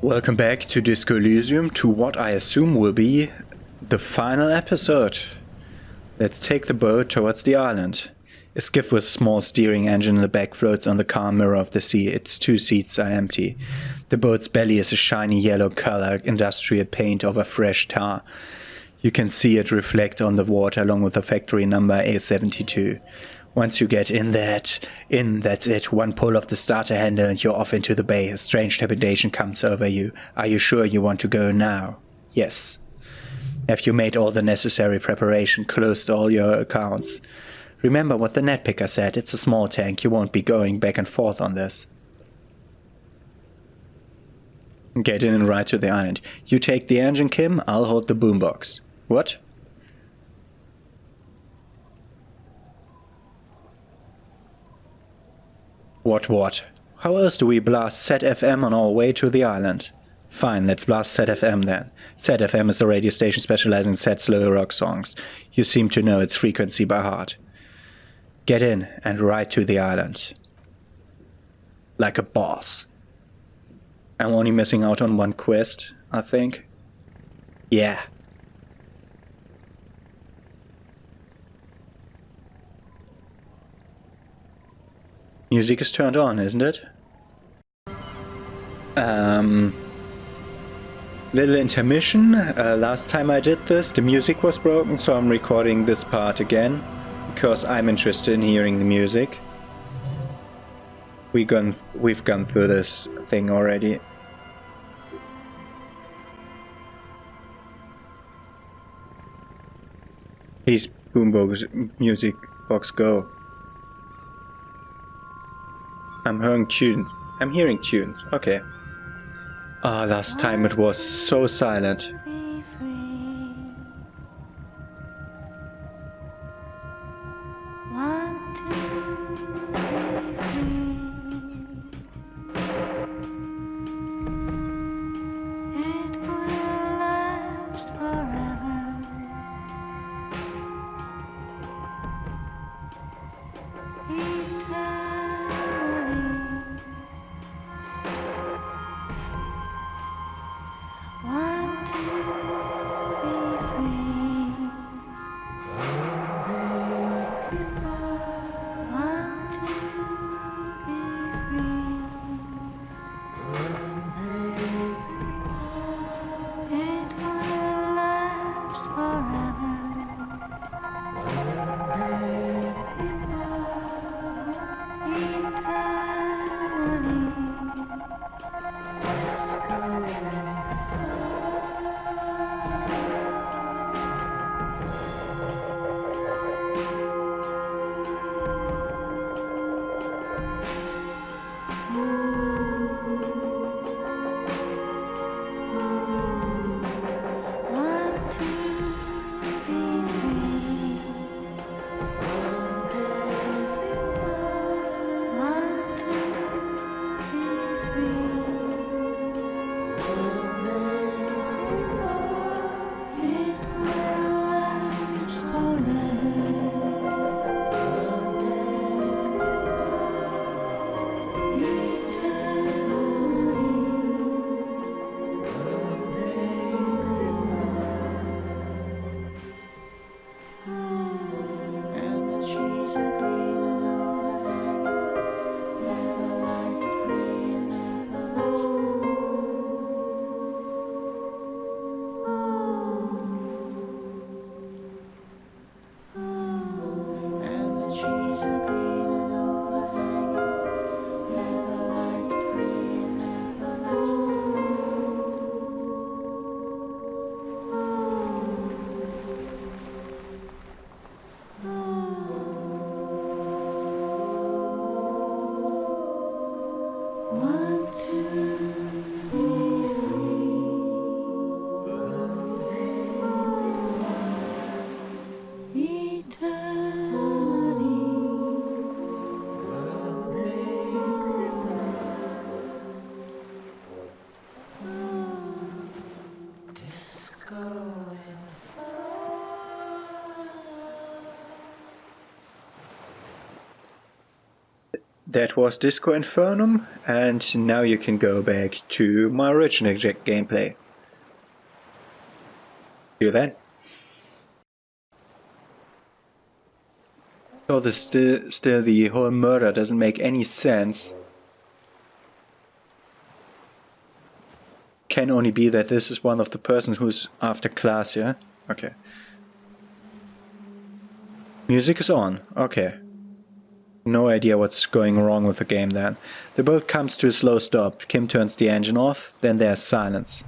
Welcome back to Disco Elysium, to what I assume will be the final episode. Let's take the boat towards the island. A skiff with a small steering engine in the back floats on the calm mirror of the sea. Its 2 seats are empty. The boat's belly is a shiny yellow color, industrial paint over fresh tar. You can see it reflect on the water along with the factory number A72. Once you get that's it. One pull of the starter handle and you're off into the bay. A strange trepidation comes over you. Are you sure you want to go now? Yes. Have you made all the necessary preparation, closed all your accounts? Remember what the net picker said, it's a small tank, you won't be going back and forth on this. Get in and ride to the island. You take the engine, Kim, I'll hold the boombox. What? What? How else do we blast ZFM on our way to the island? Fine, let's blast ZFM then. ZFM is a radio station specializing in sad slow rock songs. You seem to know its frequency by heart. Get in and ride to the island. Like a boss. I'm only missing out on one quest, I think. Yeah. Music is turned on, isn't it? Little intermission. Last time I did this, the music was broken, so I'm recording this part again, because I'm interested in hearing the music. We've gone through this thing already. Please, boombox, music box, go. I'm hearing tunes. Okay. Ah, last time it was so silent. that was Disco Infernum, and now you can go back to my original gameplay. Do that. So still the whole murder doesn't make any sense. Can only be that this is one of the persons who's after class, yeah? Okay. Music is on, okay. No idea what's going wrong with the game then. The boat comes to a slow stop. Kim turns the engine off, then there's silence.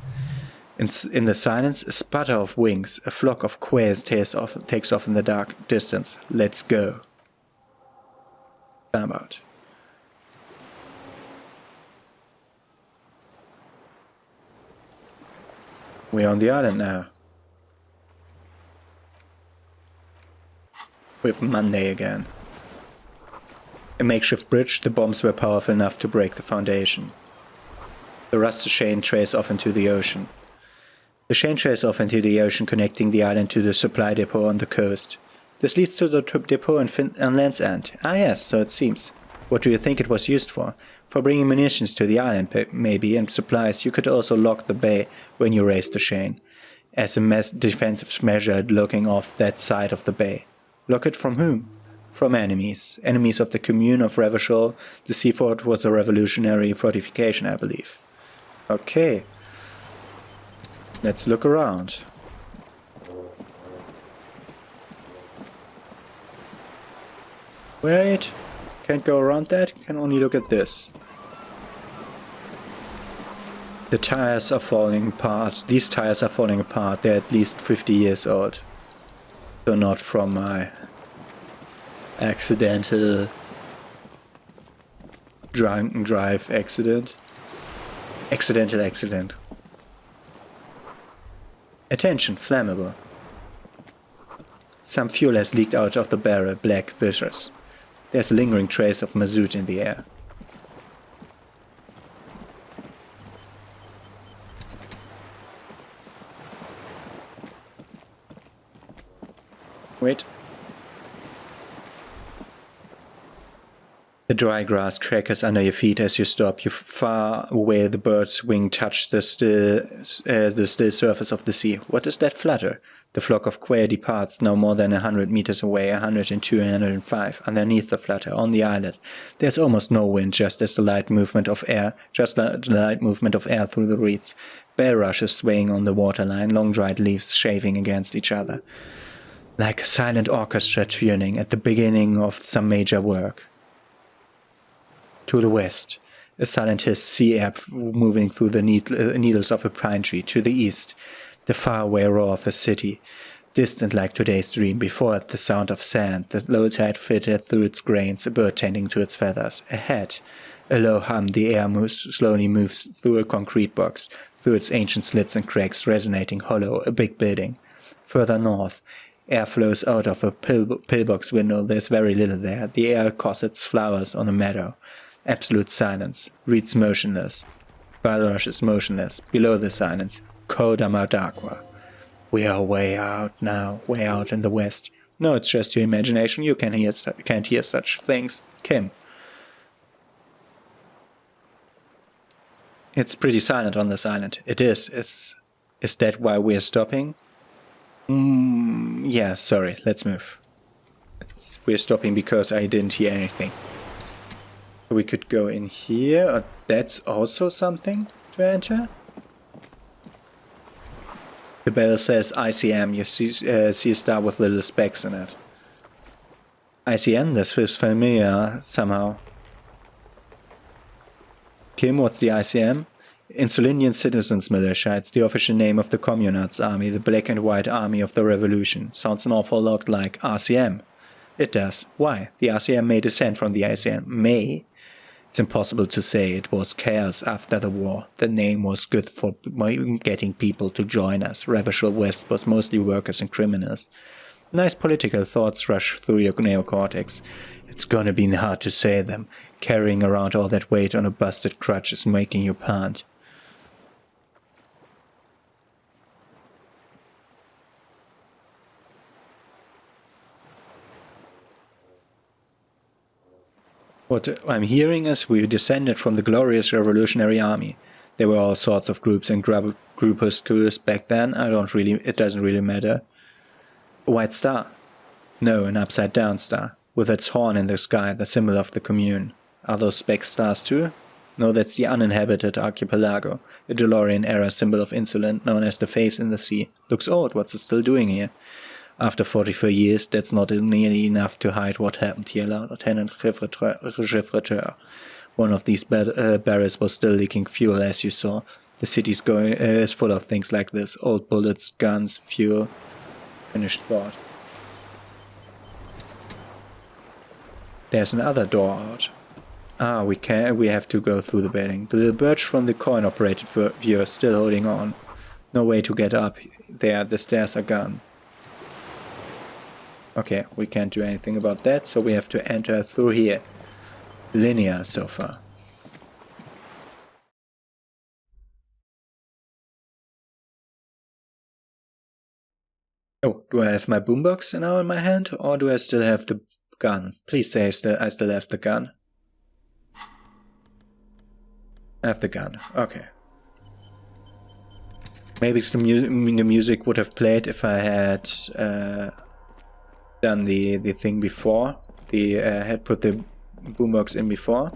In the silence, a sputter of wings, a flock of quails takes off in the dark distance. Let's go. Time out. We're on the island now. With Monday again. A makeshift bridge, the bombs were powerful enough to break the foundation. The rusted chain trails off into the ocean. The chain trails off into the ocean, connecting the island to the supply depot on the coast. This leads to the depot on Land's End. Ah yes, so it seems. What do you think it was used for? For bringing munitions to the island, maybe, and supplies. You could also lock the bay when you raise the chain. As a defensive measure looking off that side of the bay. Lock it from whom? From enemies. Enemies of the commune of Revachol. The sea fort was a revolutionary fortification, I believe. Okay. Let's look around. Wait. Can't go around that. Can only look at this. The tires are falling apart. These tires are falling apart. They're at least 50 years old. So not from my accidental drunken drive accident. Accidental accident. Attention, flammable. Some fuel has leaked out of the barrel, black, vicious. There's a lingering trace of mazout in the air. Wait. The dry grass crackles under your feet as you stop. You far away the bird's wing touch the still surface of the sea. What is that flutter? The flock of quail departs now more than 100 meters away, 102 and 105, underneath the flutter, on the islet. There's almost no wind, just the light movement of air through the reeds. Bulrushes swaying on the waterline, long dried leaves shaving against each other. Like a silent orchestra tuning at the beginning of some major work. To the west, a silent hiss, sea air moving through the needles of a pine tree. To the east, the faraway roar of a city, distant like today's dream. Before it, the sound of sand, the low tide filtered through its grains, a bird tending to its feathers. Ahead, a low hum, the air slowly moves through a concrete box, through its ancient slits and cracks, resonating hollow, a big building. Further north, air flows out of a pillbox window. There's very little there. The air cossets flowers on a meadow. Absolute silence. Reeds motionless. Bulrush is motionless. Below the silence, Coda Mardaqua. We are way out now, way out in the west. No, it's just your imagination. You can't hear such things. Kim. It's pretty silent on this island. It is. Is that why we're stopping? Yeah, sorry. Let's move. We're stopping because I didn't hear anything. We could go in here. That's also something to enter. The bell says ICM. You see a star with little specks in it. ICM? This feels familiar somehow. Kim, what's the ICM? Insulinian Citizens Militia. It's the official name of the Communards Army, the black and white army of the revolution. Sounds an awful lot like RCM. It does. Why? The RCM may descend from the ICM. May? It's impossible to say. It was chaos after the war. The name was good for getting people to join us. Revachol West was mostly workers and criminals. Nice political thoughts rush through your neocortex. It's gonna be hard to say them. Carrying around all that weight on a busted crutch is making you pant. What I'm hearing is we descended from the glorious Revolutionary Army. There were all sorts of groups and groupuscules back then. It doesn't really matter. A white star? No, an upside-down star, with its horn in the sky, the symbol of the commune. Are those speck stars too? No, that's the uninhabited archipelago, a DeLorean-era symbol of insolence known as the face in the sea. Looks old, what's it still doing here? After 44 years, that's not nearly enough to hide what happened here, Lieutenant Chiffreteur. One of these barrels was still leaking fuel, as you saw. The city's is full of things like this. Old bullets, guns, fuel. Finished thought. There's another door out. Ah, we have to go through the building. The little birch from the coin-operated view is still holding on. No way to get up there, the stairs are gone. Okay, we can't do anything about that, so we have to enter through here. Linear so far. Oh, do I have my boombox now in my hand, or do I still have the gun? Please say I still have the gun. I have the gun, okay. Maybe the music would have played if I had done the thing before. Had put the boombox in before.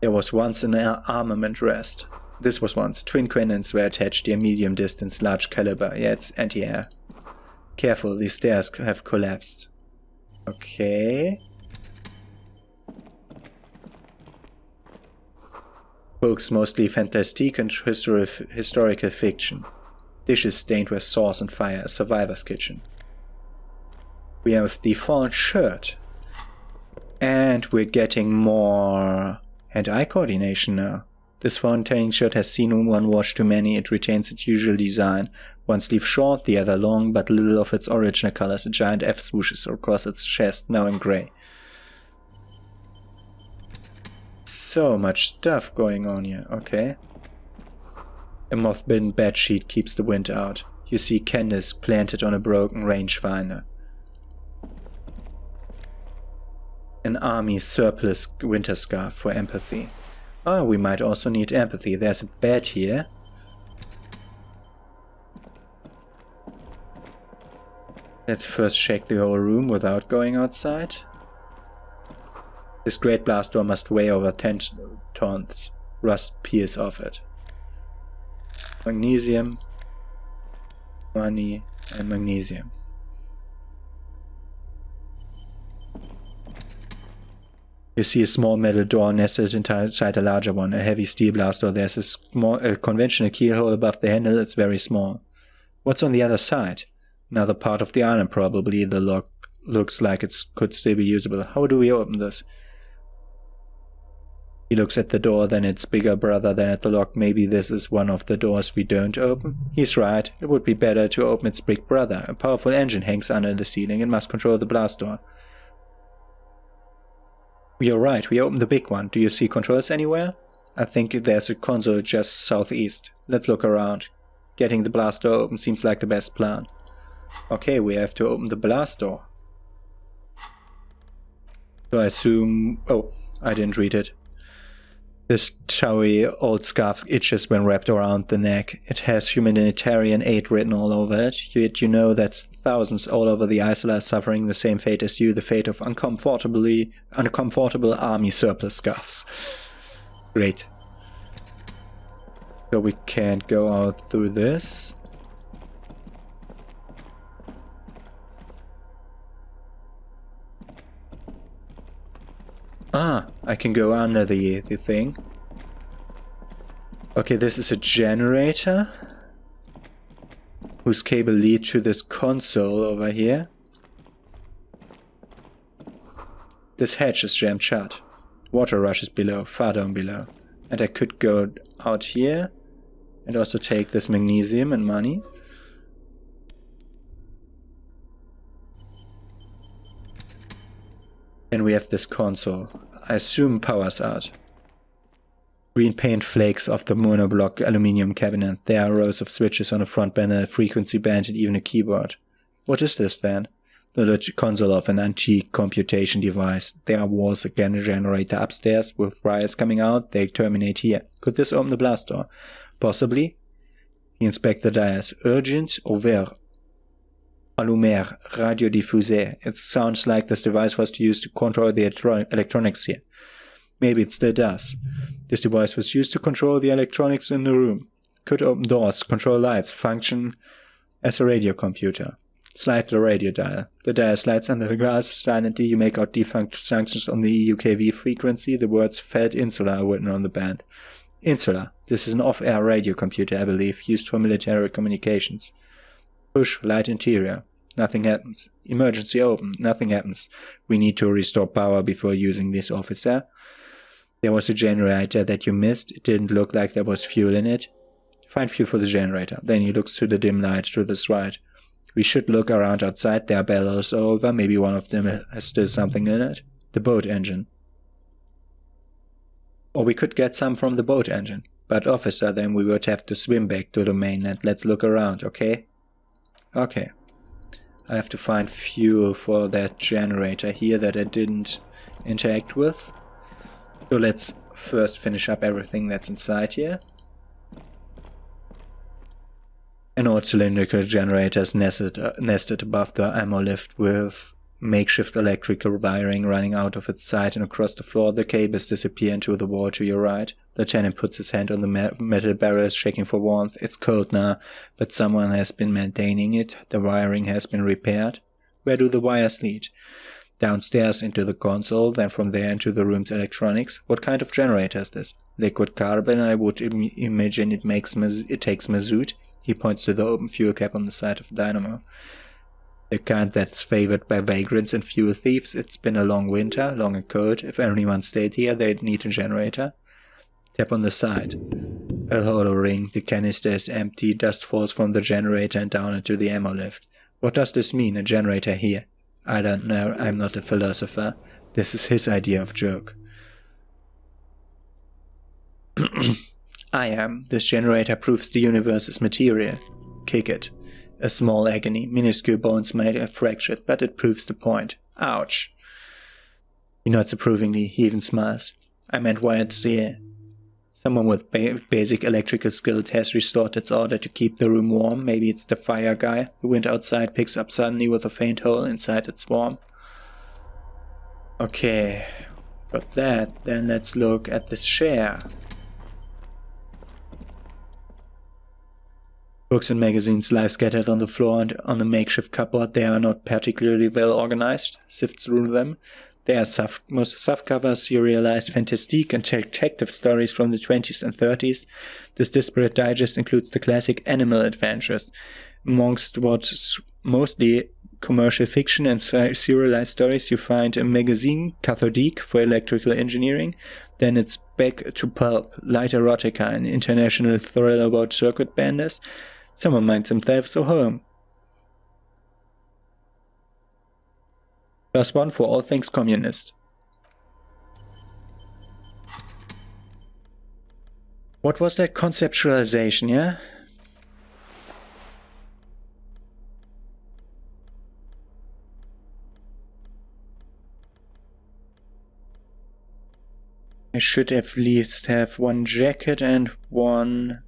There was once an armament rest. This was once. Twin cannons were attached here, medium distance, large caliber. Yeah, it's anti-air. Careful, these stairs have collapsed. Okay. Books mostly fantastique and historical fiction. Dishes stained with sauce and fire, a survivor's kitchen. We have the fallen shirt. And we're getting more hand-eye coordination now. This fallen shirt has seen one wash too many. It retains its usual design. One sleeve short, the other long, but little of its original colors. A giant F swooshes across its chest, now in grey. So much stuff going on here, okay. A moth-bitten bedsheet keeps the wind out. You see Candace planted on a broken rangefinder. An army surplus winter scarf for empathy. Oh, we might also need empathy. There's a bed here. Let's first check the whole room without going outside. This great blast door must weigh over 10 tons. Rust peels off it. Magnesium, money, and magnesium. You see a small metal door nestled inside a larger one, a heavy steel blast door. There's a conventional keyhole above the handle. It's very small. What's on the other side? Another part of the island, probably. The lock looks like it could still be usable. How do we open this? He looks at the door, then its bigger brother, then at the lock. Maybe this is one of the doors we don't open? He's right. It would be better to open its big brother. A powerful engine hangs under the ceiling and must control the blast door. You're right, we opened the big one. Do you see controls anywhere? I think there's a console just southeast. Let's look around. Getting the blast door open seems like the best plan. Okay, we have to open the blast door. So I assume... Oh, I didn't read it. This showy old scarf itches when wrapped around the neck. It has humanitarian aid written all over it. Yet you know that thousands all over the isle are suffering the same fate as you, the fate of uncomfortable army surplus scarves. Great. So we can't go out through this. Ah, I can go under the thing. Okay, this is a generator whose cable lead to this console over here. This hatch is jammed shut. Water rushes below, far down below. And I could go out here and also take this magnesium and money. And we have this console. I assume power's out. Green paint flakes off the monoblock aluminium cabinet. There are rows of switches on a front panel, a frequency band, and even a keyboard. What is this then? The console of an antique computation device. There was again a generator upstairs with wires coming out. They terminate here. Could this open the blast door? Possibly. He inspects the dials. Urgent, ouvert. Allumer, radiodiffuser. It sounds like this device was used to control the electronics here. Maybe it still does. This device was used to control the electronics in the room. Could open doors, control lights, function as a radio computer. Slide the radio dial. The dial slides under the glass. Silently you make out defunct functions on the UKV frequency. The words Feld Insular are written on the band. Insular. This is an off-air radio computer, I believe, used for military communications. Push, light interior. Nothing happens. Emergency open. Nothing happens. We need to restore power before using this, officer. There was a generator that you missed. It didn't look like there was fuel in it. Find fuel for the generator. Then he looks through the dim light to the right. We should look around outside. There are bellows over. Maybe one of them has still something in it. The boat engine. Or we could get some from the boat engine. But officer, then we would have to swim back to the mainland. Let's look around, okay? Okay. I have to find fuel for that generator here that I didn't interact with. So let's first finish up everything that's inside here. An old cylindrical generator is nested above the ammo lift with makeshift electrical wiring running out of its side and across the floor. The cables disappear into the wall to your right. The lieutenant puts his hand on the metal barrels, shaking for warmth. It's cold now, but someone has been maintaining it. The wiring has been repaired. Where do the wires lead? Downstairs into the console, then from there into the room's electronics. What kind of generator is this? Liquid carbon, I would imagine it takes mazout. He points to the open fuel cap on the side of the dynamo. The kind that's favored by vagrants and fuel thieves. It's been a long winter, long and cold. If anyone stayed here, they'd need a generator. Tap on the side. A hollow ring. The canister is empty. Dust falls from the generator and down into the ammo lift. What does this mean, a generator here? I don't know. I'm not a philosopher. This is his idea of joke. I am. This generator proves the universe is material. Kick it. A small agony. Minuscule bones may have fractured, but it proves the point. Ouch. He nods approvingly. He even smiles. I meant YMCA. Someone with basic electrical skill has restored its order to keep the room warm. Maybe it's the fire guy. The wind outside picks up suddenly with a faint hole inside it's warm. Okay. Got that. Then let's look at this chair. Books and magazines lie scattered on the floor and on a makeshift cupboard. They are not particularly well organized. Sift through them. There are most softcover, serialized fantastique and detective stories from the 20s and 30s. This disparate digest includes the classic animal adventures. Amongst what's mostly commercial fiction and serialized stories, you find a magazine, cathodique, for electrical engineering. Then it's back to pulp, light erotica, an international thriller about circuit benders. Someone might themselves a home. +1 for all things communist. What was that conceptualization, yeah? I should at least have one jacket and one...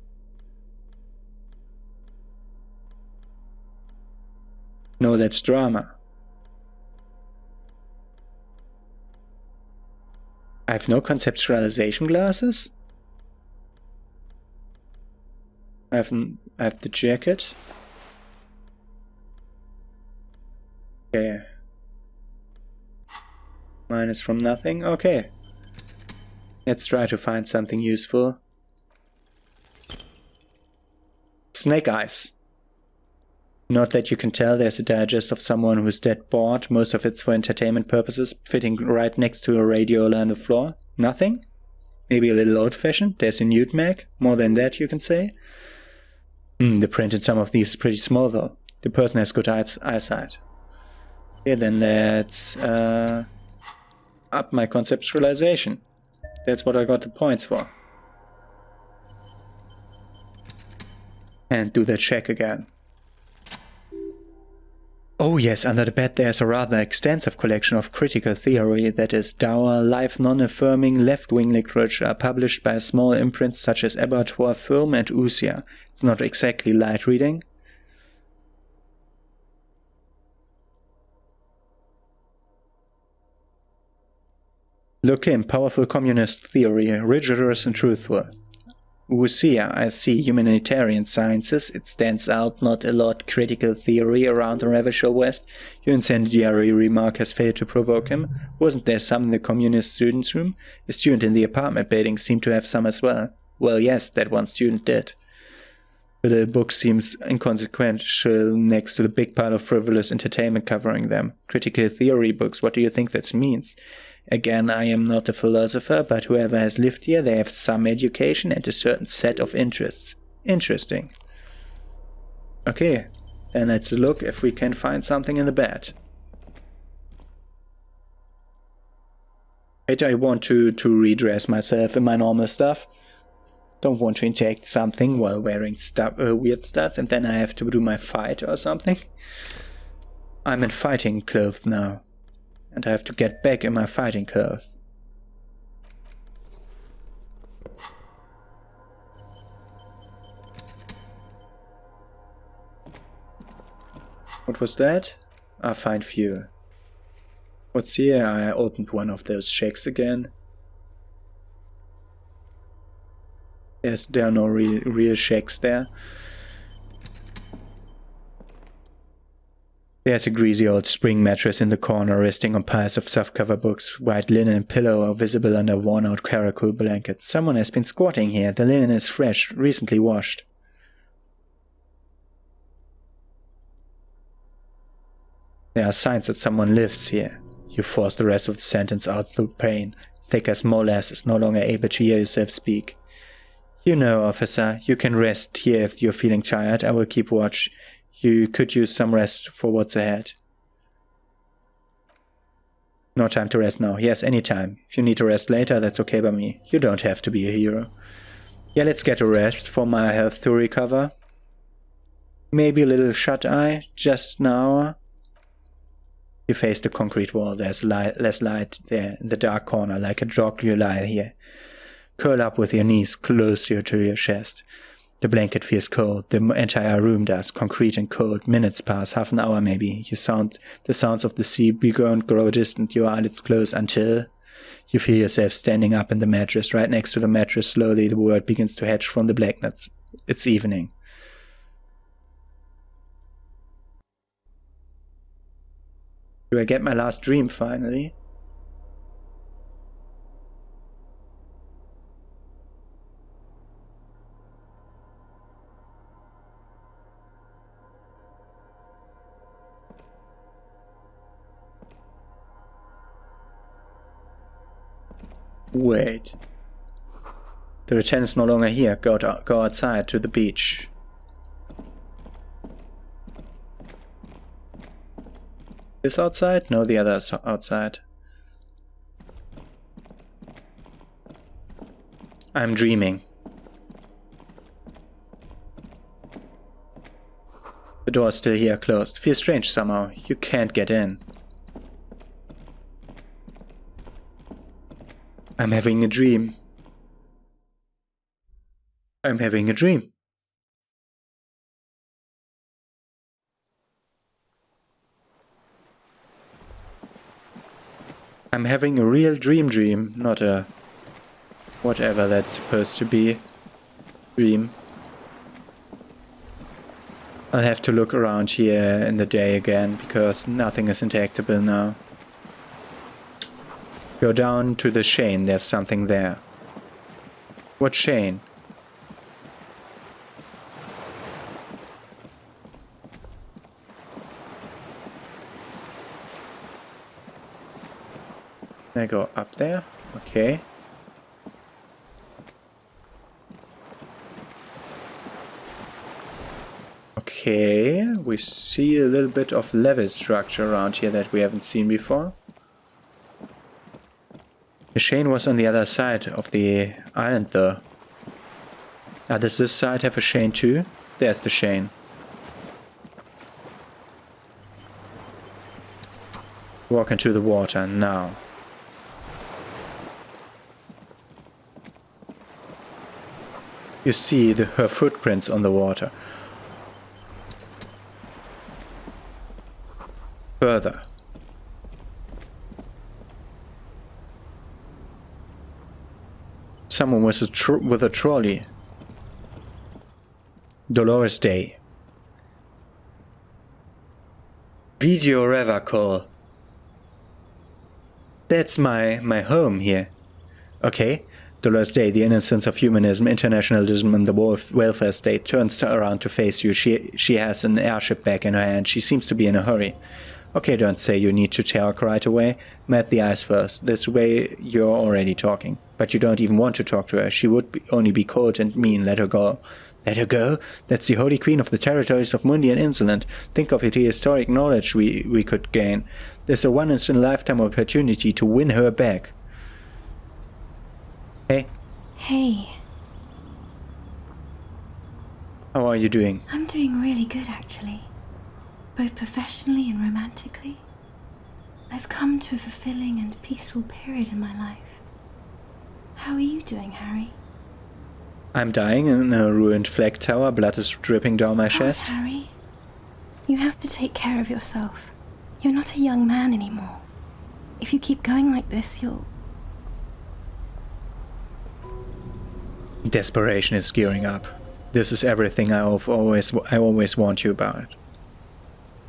No, that's drama. I have no conceptualization glasses. I have the jacket. Okay. Mine is from nothing. Okay. Let's try to find something useful. Snake eyes. Not that you can tell, there's a digest of someone who's dead bored. Most of it's for entertainment purposes, fitting right next to a radiola on the floor. Nothing? Maybe a little old-fashioned? There's a nude mag? More than that, you can say? The print in some of these is pretty small, though. The person has good eyesight. Okay, then let's up my conceptualization. That's what I got the points for. And do the check again. Oh yes, under the bed there's a rather extensive collection of critical theory that is dour, life non-affirming, left-wing literature published by small imprints such as Abattoir Film and Usia. It's not exactly light reading. Look in, powerful communist theory, rigorous and truthful. Usia, I see, humanitarian sciences, it stands out, not a lot, critical theory around the ravishing West. Your incendiary remark has failed to provoke him. Wasn't there some in the communist student's room? A student in the apartment building seemed to have some as well. Well, yes, that one student did. But the book seems inconsequential next to the big pile of frivolous entertainment covering them. Critical theory books, what do you think that means? Again, I am not a philosopher, but whoever has lived here, they have some education and a certain set of interests. Interesting. Okay, then let's look if we can find something in the bed. Wait, I want to redress myself in my normal stuff. Don't want to inject something while wearing weird stuff and then I have to do my fight or something. I'm in fighting clothes now. And I have to get back in my fighting clothes. What was that? Find fuel. What's here? I opened one of those shacks again. Yes, there are no real shacks there. There's a greasy old spring mattress in the corner, resting on piles of softcover books. White linen pillow are visible under worn-out karaoke blankets. Someone has been squatting here. The linen is fresh, recently washed. There are signs that someone lives here. You force the rest of the sentence out through pain. Thick as molasses, no longer able to hear yourself speak. You know, officer, you can rest here if you're feeling tired. I will keep watch. You could use some rest for what's ahead. No time to rest now. Yes, anytime. If you need to rest later, that's okay by me. You don't have to be a hero. Yeah, let's get a rest for my health to recover. Maybe a little shut-eye, just an hour. You face the concrete wall. There's less light there in the dark corner. Like a dog you lie here. Curl up with your knees closer to your chest. The blanket feels cold. The entire room does. Concrete and cold. Minutes pass. Half an hour maybe. The sounds of the sea begin grow distant. Your eyelids close until you feel yourself standing up in the mattress. Right next to the mattress, slowly the world begins to hatch from the blankness. It's evening. Do I get my last dream finally? Wait. The lieutenant's no longer here. Go outside to the beach. This outside? No, the other is outside. I'm dreaming. The door's still here, closed. Feels strange somehow. You can't get in. I'm having a dream. I'm having a dream. I'm having a real dream, not a whatever that's supposed to be dream. I'll have to look around here in the day again, because nothing is interactable now. Go down to the chain, there's something there. What chain? I go up there? Okay. Okay, we see a little bit of level structure around here that we haven't seen before. The chain was on the other side of the island though. Does this side have a chain too? There's the chain. Walk into the water now. You see her footprints on the water. Further. Someone with a trolley. Dolores Day. Video Reva call. That's my home here. Okay. Dolores Day, the innocence of humanism, internationalism, and the welfare state, turns around to face you. She has an airship bag in her hand. She seems to be in a hurry. Okay, don't say you need to talk right away. Met the eyes first. This way you're already talking. But you don't even want to talk to her. She would only be cold and mean. Let her go. Let her go? That's the Holy Queen of the territories of Mundi and Insolent. Think of it, the historic knowledge we could gain. There's a once-in-a-lifetime opportunity to win her back. Hey. Hey. How are you doing? I'm doing really good, actually. Both professionally and romantically. I've come to a fulfilling and peaceful period in my life. How are you doing, Harry? I'm dying in a ruined flag tower. Blood is dripping down my chest. Harry, you have to take care of yourself. You're not a young man anymore. If you keep going like this, you'll... Desperation is gearing up. This is everything I always warned you about.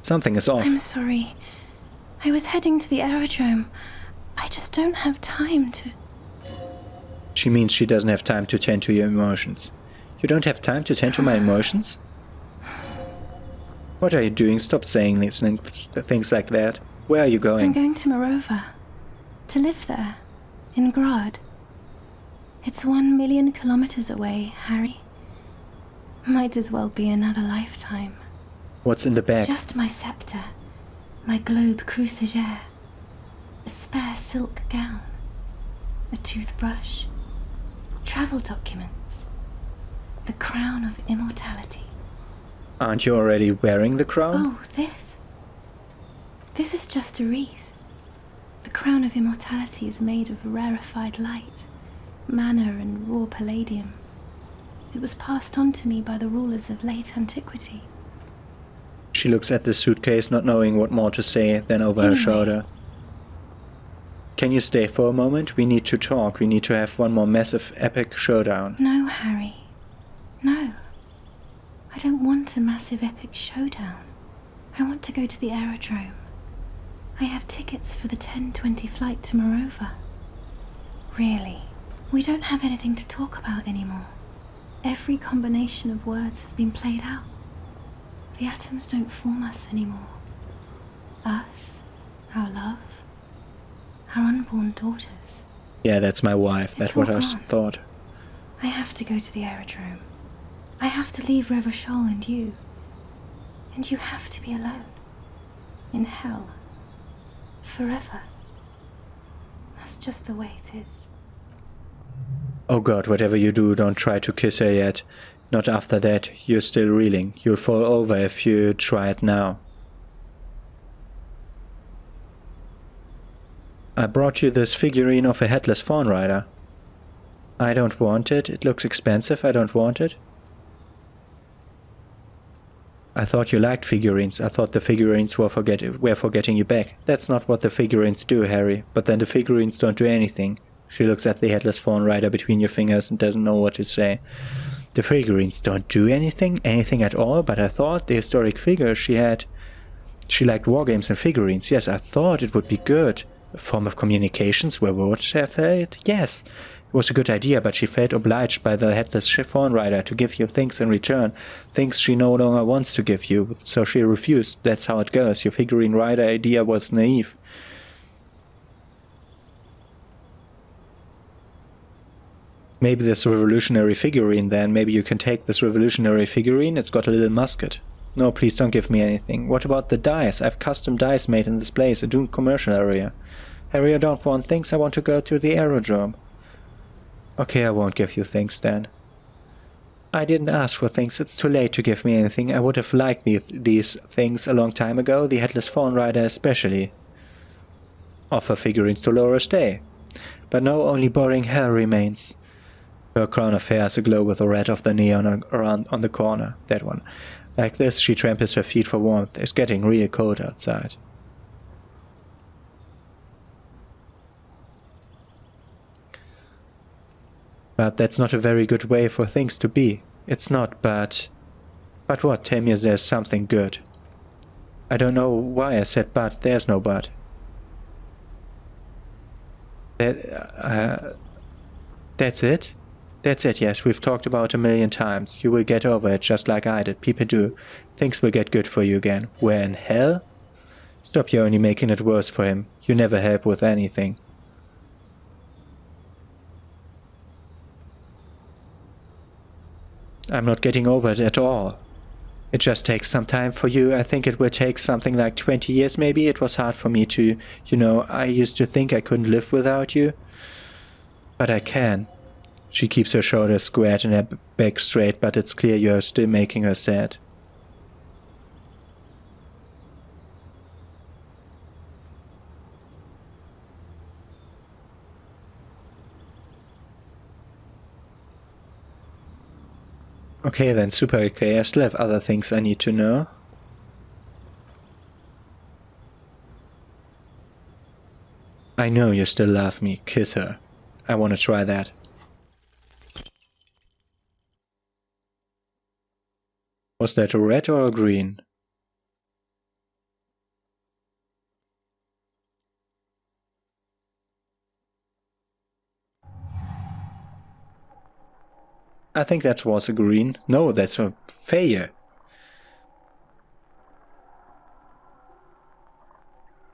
Something is off. I'm sorry. I was heading to the aerodrome. I just don't have time to... She means she doesn't have time to tend to your emotions. You don't have time to tend to my emotions? What are you doing? Stop saying these things like that. Where are you going? I'm going to Morova. To live there. In Grad. It's 1 million kilometers away, Harry. Might as well be another lifetime. What's in the bag? Just my scepter. My globe cruciger. A spare silk gown. A toothbrush. Travel documents. The crown of immortality. Aren't you already wearing the crown? Oh, this. This is just a wreath. The crown of immortality is made of rarefied light, mana and raw palladium. It was passed on to me by the rulers of late antiquity. She looks at the suitcase, not knowing what more to say, then over her shoulder. Can you stay for a moment? We need to talk. We need to have one more massive, epic showdown. No, Harry. No. I don't want a massive, epic showdown. I want to go to the aerodrome. I have tickets for the 10:20 flight to Morova. Really, we don't have anything to talk about anymore. Every combination of words has been played out. The atoms don't form us anymore. Us, our love, our unborn daughters. Yeah, that's my wife. That's what I thought. I have to go to the aerodrome. I have to leave Revachol and you. And you have to be alone. In hell. Forever. That's just the way it is. Oh God, whatever you do, don't try to kiss her yet. Not after that. You're still reeling. You'll fall over if you try it now. I brought you this figurine of a headless fawn rider. I don't want it. It looks expensive. I don't want it. I thought you liked figurines. I thought the figurines were for getting you back. That's not what the figurines do, Harry. But then the figurines don't do anything. She looks at the headless fawn rider between your fingers and doesn't know what to say. The figurines don't do anything at all, but I thought the historic figure she had... She liked wargames and figurines. Yes, I thought it would be good. A form of communications where words have it? Yes. It was a good idea, but she felt obliged by the headless fawn rider to give you things in return. Things she no longer wants to give you, so she refused. That's how it goes. Your figurine rider idea was naive. Maybe this revolutionary figurine then. Maybe you can take this revolutionary figurine. It's got a little musket. No, please don't give me anything. What about the dice? I have custom dice made in this place, a doomed commercial area. Harry, I don't want things. I want to go to the aerodrome. Okay, I won't give you things then. I didn't ask for things. It's too late to give me anything. I would have liked these things a long time ago, the headless fawn rider especially. offer figurines to Dolores Day. But no, only boring hell remains. Her crown of hair is aglow with the red of the neon around on the corner. That one. Like this, she tramples her feet for warmth. It's getting real cold outside. But that's not a very good way for things to be. It's not, but... But what? Tell me there's something good. I don't know why I said but. There's no but. That's it? That's it, yes. We've talked about it 1,000,000 times. You will get over it just like I did. People do. Things will get good for you again. Where in hell? Stop, you're only making it worse for him. You never help with anything. I'm not getting over it at all. It just takes some time for you. I think it will take something like 20 years maybe. It was hard for me to, you know, I used to think I couldn't live without you. But I can. She keeps her shoulders squared and her back straight, but it's clear you're still making her sad. Okay then, super okay. I still have other things I need to know. I know you still love me. Kiss her. I want to try that. Was that a red or a green? I think that was a green. No, that's a failure.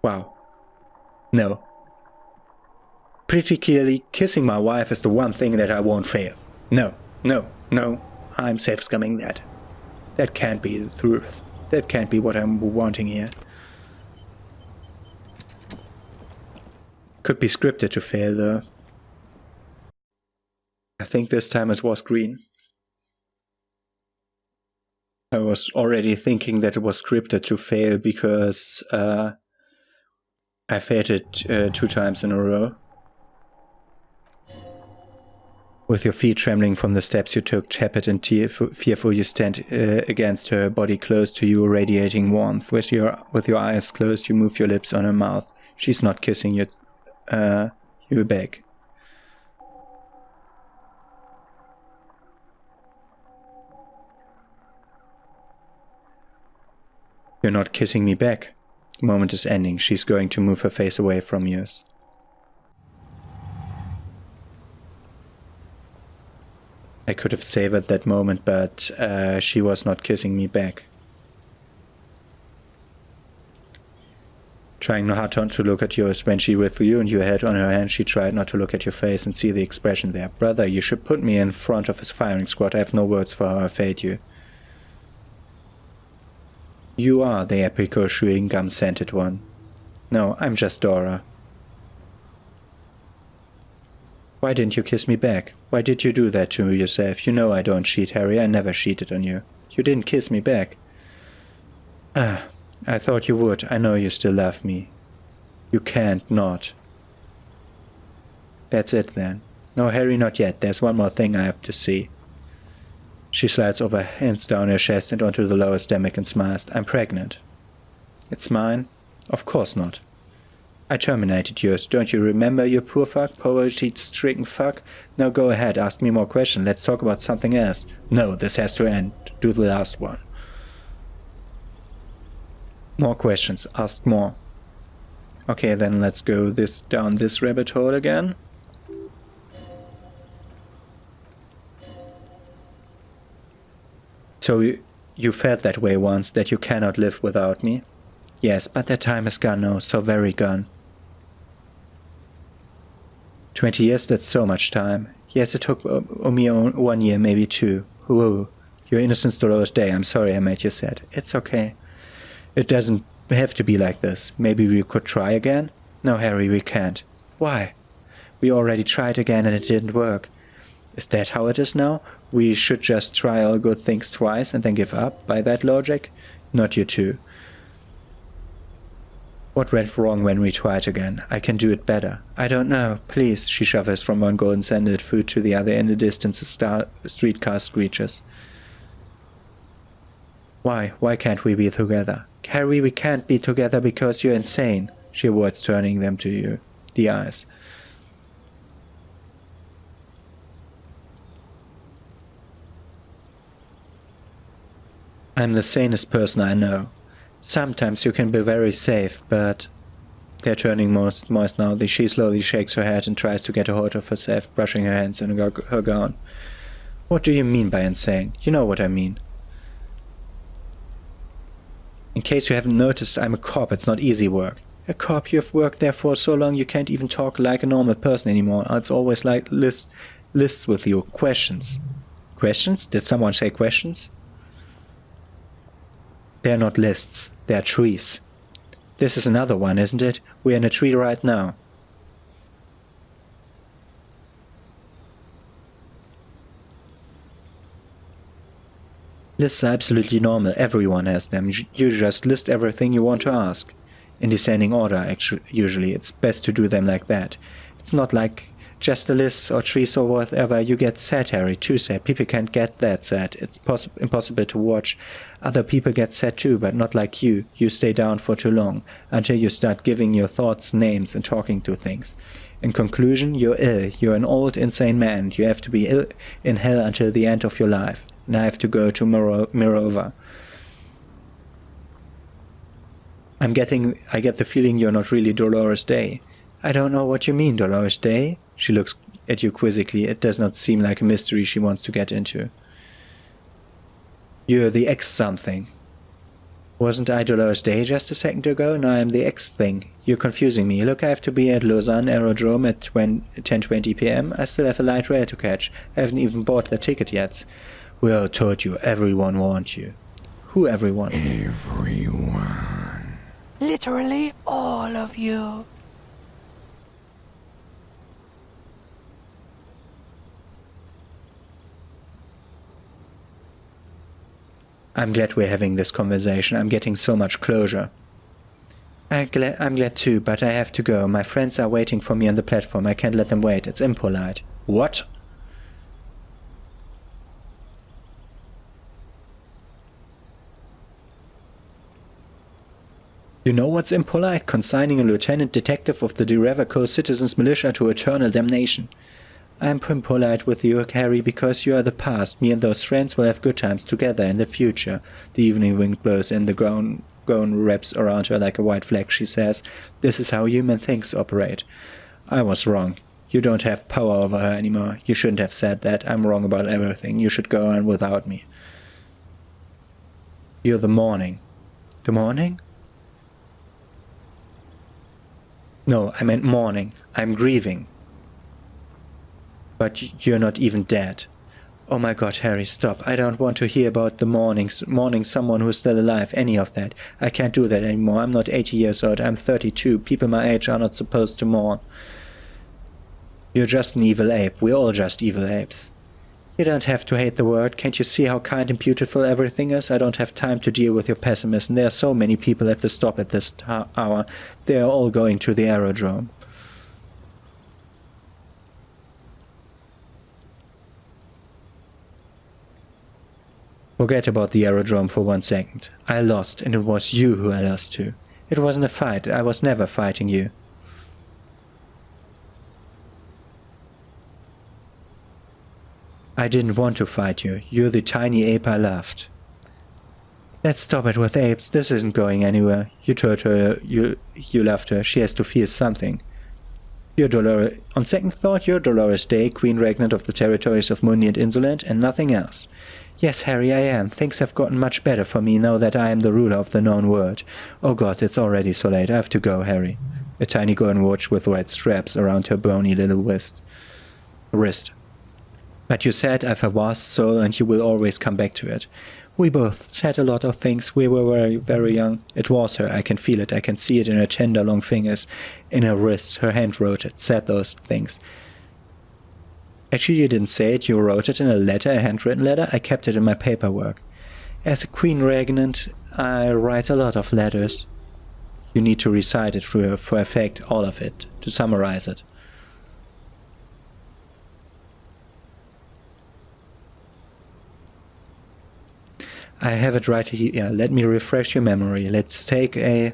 Wow. No. Pretty clearly, kissing my wife is the one thing that I won't fail. No, no, no. I'm safe-scumming that. That can't be the truth. That can't be what I'm wanting here. Could be scripted to fail, though. I think this time it was green. I was already thinking that it was scripted to fail because I failed it 2 times in a row. With your feet trembling from the steps you took, tepid and fearful, you stand against her, body close to you, radiating warmth. With your eyes closed, you move your lips on her mouth. She's not kissing you back. You're not kissing me back. The moment is ending. She's going to move her face away from yours. I could have savored that moment, but she was not kissing me back. Trying not to look at yours when she withdrew and your head on her hand, she tried not to look at your face and see the expression there. Brother, you should put me in front of his firing squad. I have no words for how I failed you. You are the apricot chewing gum scented one. No, I'm just Dora. Why didn't you kiss me back? Why did you do that to yourself? You know I don't cheat, Harry. I never cheated on you. You didn't kiss me back. Ah, I thought you would. I know you still love me. You can't not. That's it then. No, Harry, not yet. There's one more thing I have to see. She slides over hands down her chest and onto the lower stomach and smiles. I'm pregnant. It's mine? Of course not. I terminated yours. Don't you remember, you poor fuck? Poverty-stricken fuck? Now go ahead, ask me more questions. Let's talk about something else. No, this has to end. Do the last one. More questions. Ask more. Okay, then let's go down this rabbit hole again. So you felt that way once, that you cannot live without me? Yes, but that time is gone now, so very gone. 20 years, that's so much time. Yes, it took me 1 year, maybe 2. Whoa, your innocence, Dolores Day. I'm sorry I made you sad. It's okay. It doesn't have to be like this. Maybe we could try again? No, Harry, we can't. Why? We already tried again and it didn't work. Is that how it is now? We should just try all good things twice and then give up, by that logic? Not you two. What went wrong when we tried again? I can do it better. I don't know. Please, she shuffles from one golden sandaled foot to the other. In the distance, a streetcar screeches. Why? Why can't we be together? Harry, we can't be together because you're insane, she avoids turning them to you. The eyes. I'm the sanest person I know. Sometimes you can be very safe, but... They're turning moist now. She slowly shakes her head and tries to get a hold of herself, brushing her hands in her gown. What do you mean by insane? You know what I mean. In case you haven't noticed, I'm a cop. It's not easy work. A cop? You have worked there for so long you can't even talk like a normal person anymore. It's always like lists with you. Questions. Questions? Did someone say questions? They're not lists. They're trees. This is another one, isn't it? We're in a tree right now. Lists are absolutely normal. Everyone has them. You just list everything you want to ask. In descending order, usually. It's best to do them like that. It's not like just a list or trees or whatever. You get sad, Harry. Too sad. People can't get that sad. It's impossible to watch. Other people get sad too, but not like you. You stay down for too long, until you start giving your thoughts names and talking to things. In conclusion, you're ill. You're an old, insane man. You have to be ill in hell until the end of your life. And I have to go to Mirova. I get the feeling you're not really Dolores Day. I don't know what you mean, Dolores Day. She looks at you quizzically. It does not seem like a mystery she wants to get into. You're the X something. Wasn't I Dolores Day just a second ago? Now I'm the X thing. You're confusing me. Look, I have to be at Lausanne Aerodrome at 10:20 p.m. I still have a light rail to catch. I haven't even bought the ticket yet. We all told you everyone wants you. Who everyone? Everyone. Literally all of you. I'm glad we're having this conversation. I'm getting so much closure. I'm glad too, but I have to go. My friends are waiting for me on the platform. I can't let them wait. It's impolite. What? You know what's impolite? Consigning a lieutenant detective of the Derevco Citizens Militia to eternal damnation. I'm impolite with you, Harry, because you are the past. Me and those friends will have good times together in the future. The evening wind blows in, the gown wraps around her like a white flag. She says, this is how human things operate. I was wrong. You don't have power over her anymore. You shouldn't have said that. I'm wrong about everything. You should go on without me. You're the morning. The morning? No, I meant mourning. I'm grieving. But you're not even dead. Oh my god, Harry, stop. I don't want to hear about the mourning someone who's still alive, any of that. I can't do that anymore. I'm not 80 years old. I'm 32. People my age are not supposed to mourn. You're just an evil ape. We're all just evil apes. You don't have to hate the world. Can't you see how kind and beautiful everything is? I don't have time to deal with your pessimism. There are so many people at the stop at this hour. They are all going to the aerodrome. Forget about the aerodrome for 1 second. I lost, and it was you who I lost to. It wasn't a fight. I was never fighting you. I didn't want to fight you. You're the tiny ape I loved. Let's stop it with apes. This isn't going anywhere. You told her you loved her. She has to feel something. You're Dolores. On second thought, you're Dolores Day, Queen Regnant of the territories of Mundi and Insolent, and nothing else. Yes, Harry, I am. Things have gotten much better for me now that I am the ruler of the known world. Oh god, it's already so late. I have to go, Harry. A tiny golden watch with red straps around her bony little wrist. But you said I've a vast soul and you will always come back to it. We both said a lot of things. We were very, very young. It was her. I can feel it. I can see it in her tender long fingers. In her wrist. Her hand wrote it. Said those things. Actually, you didn't say it. You wrote it in a letter, a handwritten letter. I kept it in my paperwork. As a Queen Regnant, I write a lot of letters. You need to recite it for effect, all of it, to summarize it. I have it right here. Let me refresh your memory. Let's take a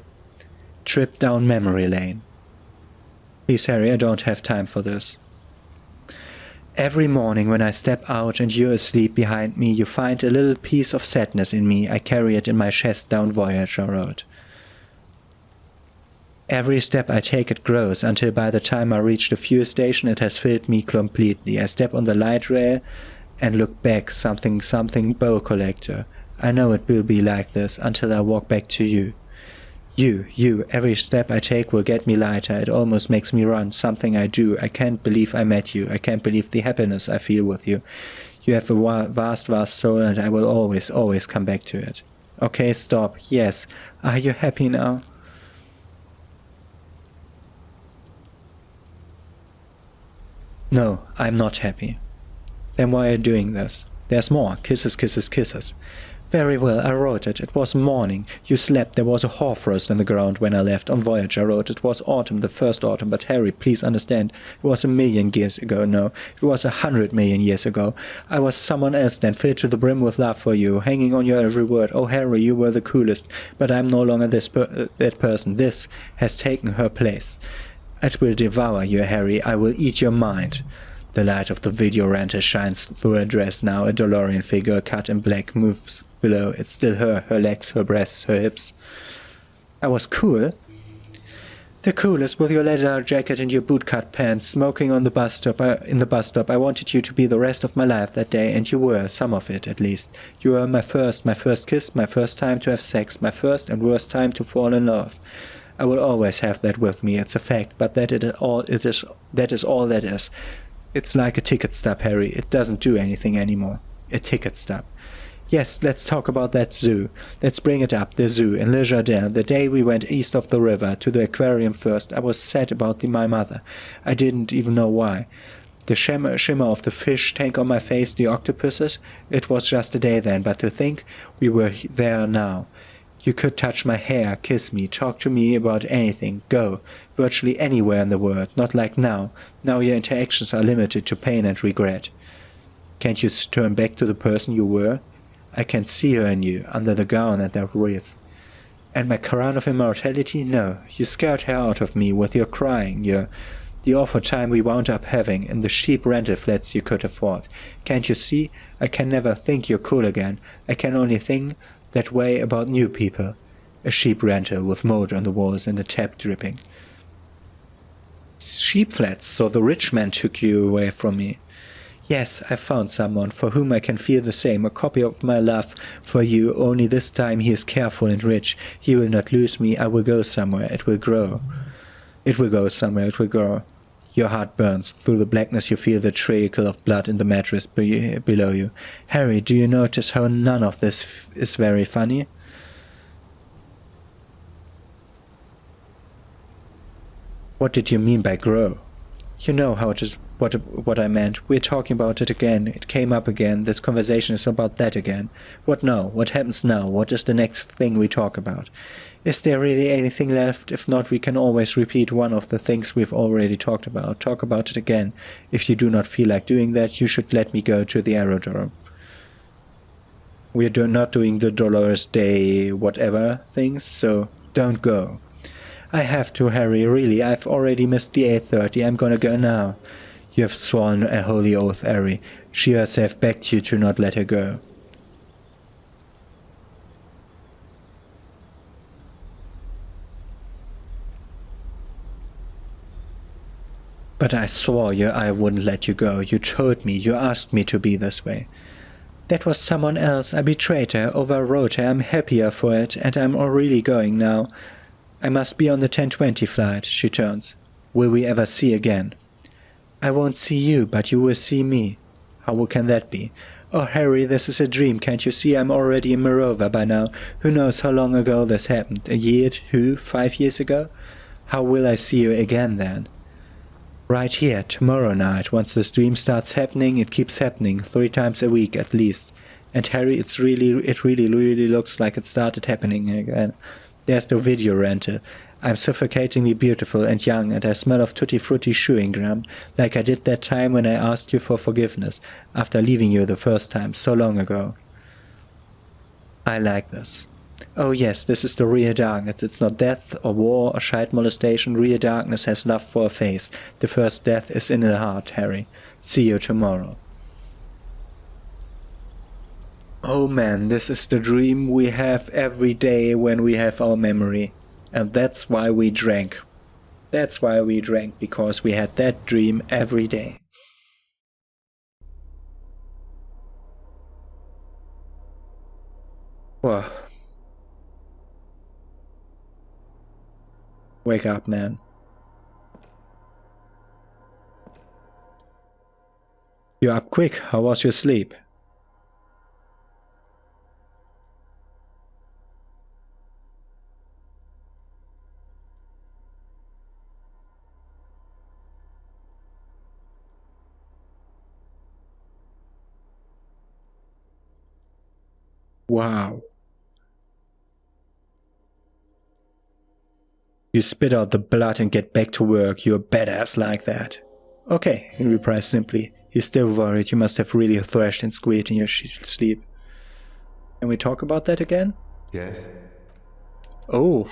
trip down memory lane. Please, Harry, I don't have time for this. Every morning when I step out and you're asleep behind me, you find a little piece of sadness in me. I carry it in my chest down Voyager Road. Every step I take it grows, until by the time I reach the fuel station it has filled me completely. I step on the light rail and look back, something bow collector. I know it will be like this until I walk back to you. You, every step I take will get me lighter. It almost makes me run, something I do. I can't believe I met you. I can't believe the happiness I feel with you. You have a vast soul, and I will always come back to it. Okay, stop. Yes. Are you happy now? No, I'm not happy. Then why are you doing this? There's more. Kisses, kisses, kisses. Very well, I wrote it. It was morning. You slept. There was a hoarfrost in the ground when I left on Voyager Road. It was autumn, the first autumn. But Harry, please understand. It was 1,000,000 years ago. No, it was 100 million years ago. I was someone else then, filled to the brim with love for you, hanging on your every word. Oh, Harry, you were the coolest. But I'm no longer that person. This has taken her place. It will devour you, Harry. I will eat your mind. The light of the video renter shines through her dress now. A DeLorean figure cut in black moves below. It's still her legs, her breasts, her hips. I was cool. The coolest, with your leather jacket and your bootcut pants, smoking on the bus stop. In the bus stop, I wanted you to be the rest of my life that day, and you were, some of it at least. You were my first kiss, my first time to have sex, my first and worst time to fall in love. I will always have that with me. It's a fact, but that is all that is. It's like a ticket stub, Harry. It doesn't do anything anymore. A ticket stub. Yes, let's talk about that zoo. Let's bring it up, the zoo in Le Jardin. The day we went east of the river, to the aquarium first, I was sad about my mother. I didn't even know why. The shimmer of the fish tank on my face, the octopuses. It was just a day then, but to think we were there now. You could touch my hair, kiss me, talk to me about anything, go, virtually anywhere in the world, not like now. Now your interactions are limited to pain and regret. Can't you turn back to the person you were? I can see her in you, under the gown and that wreath. And my crown of immortality? No, you scared her out of me with your crying, the awful time we wound up having in the cheap rental flats you could afford. Can't you see? I can never think you're cool again. I can only think that way about new people. A cheap rental with mold on the walls and the tap dripping. Cheap flats, so the rich man took you away from me. Yes, I found someone for whom I can feel the same, a copy of my love for you, only this time he is careful and rich. He will not lose me. I will go somewhere. It will grow. It will go somewhere. It will grow. Your heart burns. Through the blackness you feel the trickle of blood in the mattress below you. Harry, do you notice how none of this is very funny? What did you mean by grow? You know how it is, what I meant. We're talking about it again. It came up again. This conversation is about that again. What now? What happens now? What is the next thing we talk about? Is there really anything left? If not, we can always repeat one of the things we've already talked about. Talk about it again. If you do not feel like doing that, you should let me go to the aerodrome. We're not doing the Dolores Day whatever things, so don't go. I have to, Harry, really. I've already missed the 8:30. I'm gonna go now. You have sworn a holy oath, Harry. She herself begged you to not let her go. But I swore I wouldn't let you go. You told me, you asked me to be this way. That was someone else. I betrayed her, overrode her. I'm happier for it, and I'm really going now. I must be on the 10:20 flight. She turns. Will we ever see again? I won't see you, but you will see me. How can that be? Oh, Harry, this is a dream. Can't you see I'm already in Morova by now? Who knows how long ago this happened? A year, 2, 5 years ago? How will I see you again then? Right here, tomorrow night. Once this dream starts happening, it keeps happening, 3 times a week at least. And Harry, it really looks like it started happening again. There's no video rental. I'm suffocatingly beautiful and young, and I smell of tutti frutti chewing gum, like I did that time when I asked you for forgiveness, after leaving you the first time, so long ago. I like this. Oh yes, this is the real darkness. It's not death or war or child molestation. Real darkness has love for a face. The first death is in the heart, Harry. See you tomorrow. Oh man, this is the dream we have every day when we have our memory. And that's why we drank. That's why we drank, because we had that dream every day. Whoa. Wake up, man. You're up quick. How was your sleep? Wow. You spit out the blood and get back to work. You're a badass like that. Okay, he replies simply. He's still worried. You must have really thrashed and squealed in your sleep. Can we talk about that again? Yes. Oh,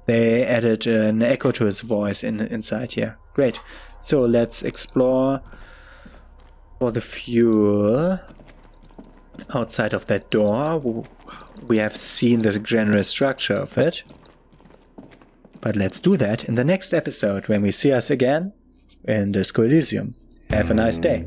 they added an echo to his voice inside here. Great. So let's explore for the fuel. Outside of that door, we have seen the general structure of it. But let's do that in the next episode when we see us again in the Elysium. Have a nice day.